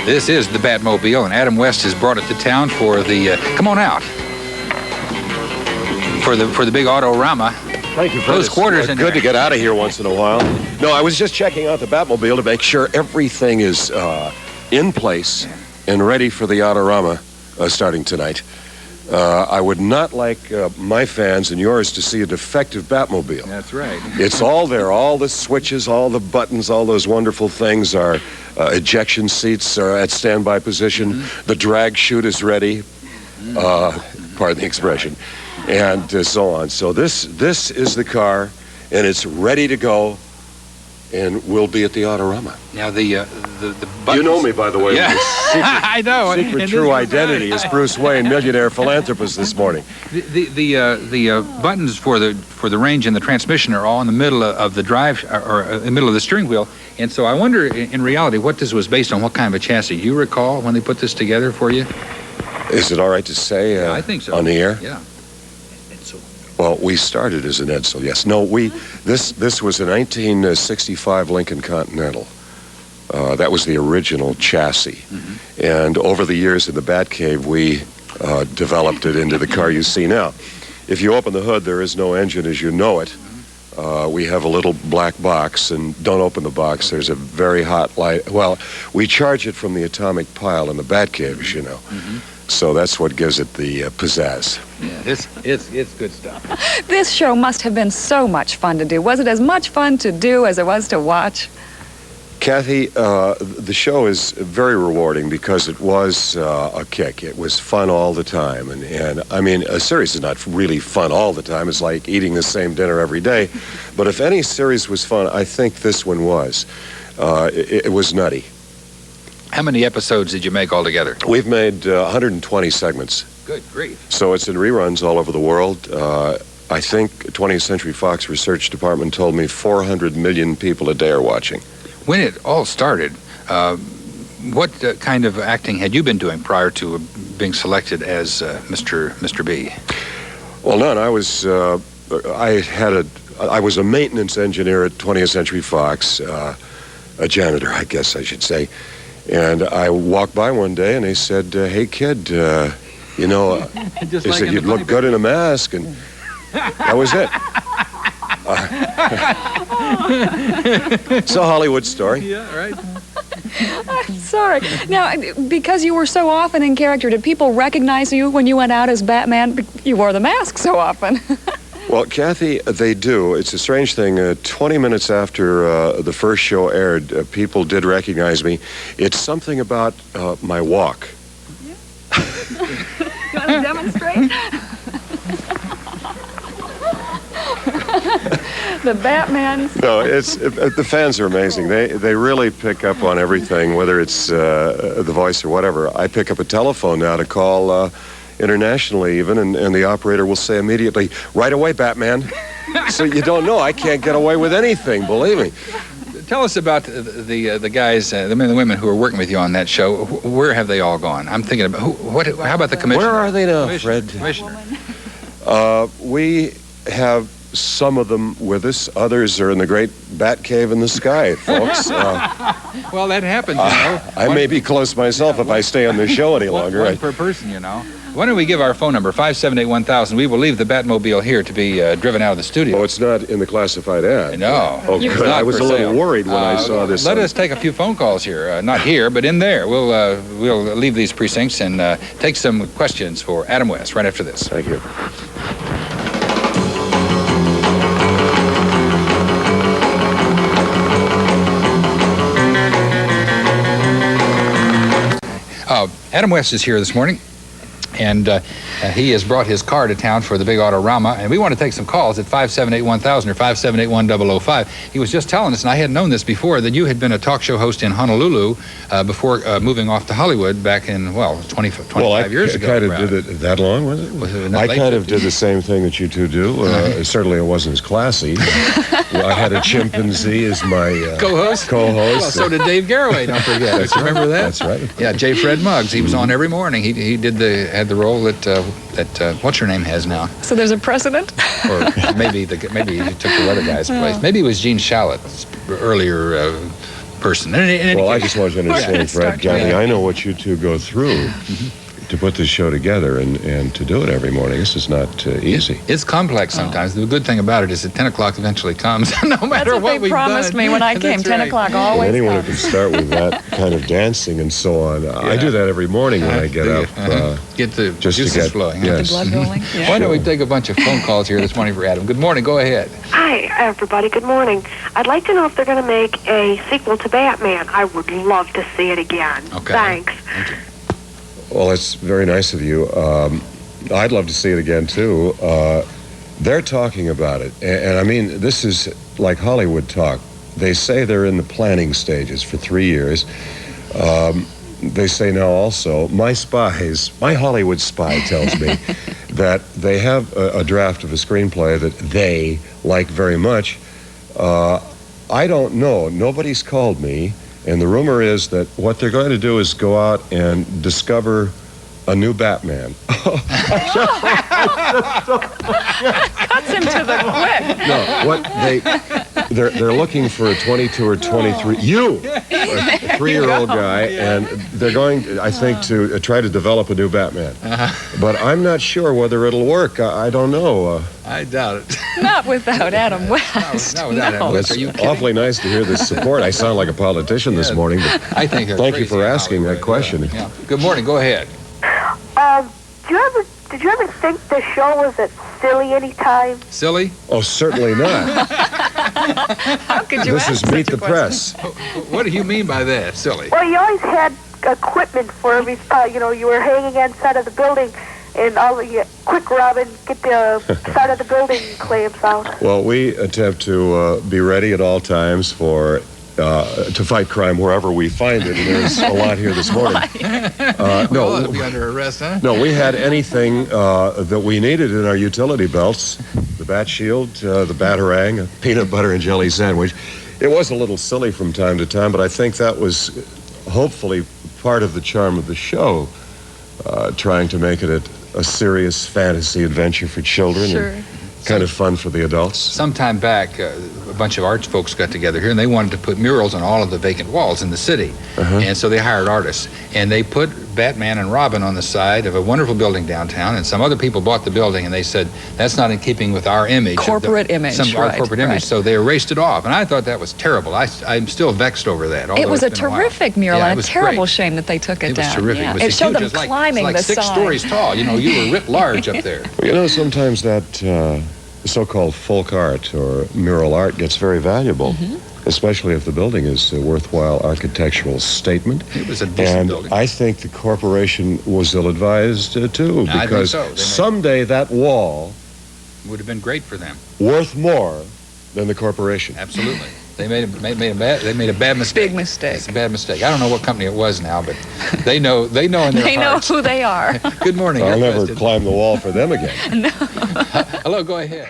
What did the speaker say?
This is the Batmobile, and Adam West has brought it to town for the, come on out, for the big Autorama. Thank you, Those quarters in good there. to get out of here once in a while. No, I was just checking out the Batmobile to make sure everything is in place and ready for the Autorama starting tonight. I would not like my fans and yours to see a defective Batmobile. That's right. It's all there. All the switches, all the buttons, all those wonderful things. Our ejection seats are at standby position. The drag chute is ready. Pardon the expression. And so on. So this is the car, and it's ready to go, and we'll be at the Autorama. Now the buttons. You know me, by the way. Yeah. Secret, I know. secret true identity is Bruce Wayne, millionaire philanthropist this morning. The buttons for the range and the transmission are all in the middle of the drive, or in the middle of the steering wheel. And so I wonder, in reality, what this was based on. What kind of a chassis? You recall when they put this together for you? Is it all right to say? I think so. On the air? Yeah. Well, we started as an Edsel, yes. No, this was a 1965 Lincoln Continental. That was the original chassis. And over the years in the Batcave, we developed it into the car you see now. If you open the hood, there is no engine as you know it. We have a little black box, and don't open the box. There's a very hot light. Well, we charge it from the atomic pile in the Batcave, as you know. So that's what gives it the pizzazz. Yeah, it's good stuff. This show must have been so much fun to do. Was it as much fun to do as it was to watch? Kathy, the show is very rewarding because it was a kick. It was fun all the time. And I mean, a series is not really fun all the time. It's like eating the same dinner every day. But if any series was fun, I think this one was. It was nutty. How many episodes did you make altogether? We've made 120 segments. Good grief. So it's in reruns all over the world. I think 20th Century Fox Research Department told me 400 million people a day are watching. When it all started, what kind of acting had you been doing prior to being selected as Mr. B? Well, none. I was a maintenance engineer at 20th Century Fox, a janitor, I guess I should say. And I walked by one day, and they said, "Hey, kid, you know," they said, "you'd look good in a mask," and that was it. It's a Hollywood story. Yeah, right. I'm sorry. Now, because you were so often in character, did people recognize you when you went out as Batman? You wore the mask so often. Well, Kathy, they do. It's a strange thing. 20 minutes after the first show aired, people did recognize me. It's something about my walk. Yeah. You want to demonstrate? The Batman. No, the fans are amazing. They really pick up on everything, whether it's the voice or whatever. I pick up a telephone now to call internationally even, and the operator will say immediately, "Right away, Batman." So you don't know. I can't get away with anything, believe me. Tell us about the guys, the men and women who are working with you on that show. Where have they all gone? I'm thinking about, how about the commissioner? Where are they now, Fred? Commissioner. We have some of them with us. Others are in the great bat cave in the sky, folks. Well, that happens, you know. I may be close myself if I stay on this show any longer. One per person, you know. Why don't we give our phone number, 578-1000. We will leave the Batmobile here to be driven out of the studio. Oh, it's not in the classified ad. No. Oh, good. I was a little worried when I saw this. Let us take a few phone calls here. Not here, but in there. We'll leave these precincts and take some questions for Adam West right after this. Thank you. Adam West is here this morning, and he has brought his car to town for the big Autorama, and we want to take some calls at 578-1000 or 578-1005. He was just telling us, and I hadn't known this before, that you had been a talk show host in Honolulu before moving off to Hollywood back in, 25 years ago. I kind of did it that long, was it? I kind of did the same thing that you two do. Certainly it wasn't as classy. I had a chimpanzee as my co-host. Well, so did Dave Garraway, don't forget. Remember that? That's right. Yeah, J. Fred Muggs. He was on every morning. He had the role that what's her name has now. So there's a precedent? Or maybe he took the other guy's place. Maybe it was Gene Shalit's earlier person. In any Well, I case, just wanted to understand, Fred, Johnny, I know what you two go through to put this show together and to do it every morning. This is not easy. it's complex sometimes. The good thing about it is that 10 o'clock eventually comes, no matter That's what they we've promised done. me when I came. That's 10 right. o'clock And always anyone who comes. can start with that kind of dancing and so on. I do that every morning when I get up. Get the just to juices get- flowing. yeah. The Yes. blood rolling. Yeah. Why don't we take a bunch of phone calls here this morning for Adam? Good morning. Go ahead. Hi, everybody. Good morning. I'd like to know if they're going to make a sequel to Batman. I would love to see it again. Okay. Thanks. Thank you. Well, it's very nice of you. I'd love to see it again, too. They're talking about it. And I mean, this is like Hollywood talk. They say they're in the planning stages for 3 years. They say now also, my Hollywood spy tells me that they have a draft of a screenplay that they like very much. I don't know. Nobody's called me. And the rumor is that what they're going to do is go out and discover a new Batman. Cuts him to the quick. No, they're looking for a 22 or 23 a 3-year-old guy, and they're going, I think, to try to develop a new Batman. But I'm not sure whether it'll work. I don't know. I doubt it. Not without Adam West. No, without Adam West. It's Are you kidding? awfully nice to hear this support. I sound like a politician this morning, but I think they're thank you crazy for in asking that Hollywood. question. Yeah. Good morning. Go ahead. Did you ever think the show was at silly any time? Silly? Oh, certainly not. How could you This ask is Meet such a the question? Press. What do you mean by that? Silly? Well, you always had equipment for every spot. You know, you were hanging on side of the building, and all you quick, Robin, get the side of the building clamps out. Well, we attempt to be ready at all times to fight crime wherever we find it, and there's a lot here this morning. Well, it'll be under arrest, huh? No, we had anything that we needed in our utility belts. The Bat Shield, the Batarang, a peanut butter and jelly sandwich. It was a little silly from time to time, but I think that was hopefully part of the charm of the show, trying to make it a serious fantasy adventure for children. Sure. And kind of fun for the adults. Sometime back, a bunch of arts folks got together here, and they wanted to put murals on all of the vacant walls in the city. And so they hired artists, and they put Batman and Robin on the side of a wonderful building downtown, and some other people bought the building, and they said, that's not in keeping with our image. Corporate image, Our right, corporate image, right. so they erased it off, and I thought that was terrible. I'm still vexed over that. It although was a it's been while. terrific mural, Yeah, it and a was terrible great. shame that they took it It was down. terrific. Yeah. It, was It showed huge. them It was like, climbing it's like the 6 side. stories tall. You know, you were writ large up there. You know, sometimes that so-called folk art or mural art gets very valuable, especially if the building is a worthwhile architectural statement. It was a decent And building. I think the corporation was ill-advised too, I think because so. They may- someday that wall Would have been great for them. worth more than the corporation. Absolutely. They made a bad mistake. Big mistake. It's a bad mistake. I don't know what company it was now, but they know in their They know hearts. who they are. Good morning. I'll You're never vested. climb the wall for them again. Hello, go ahead.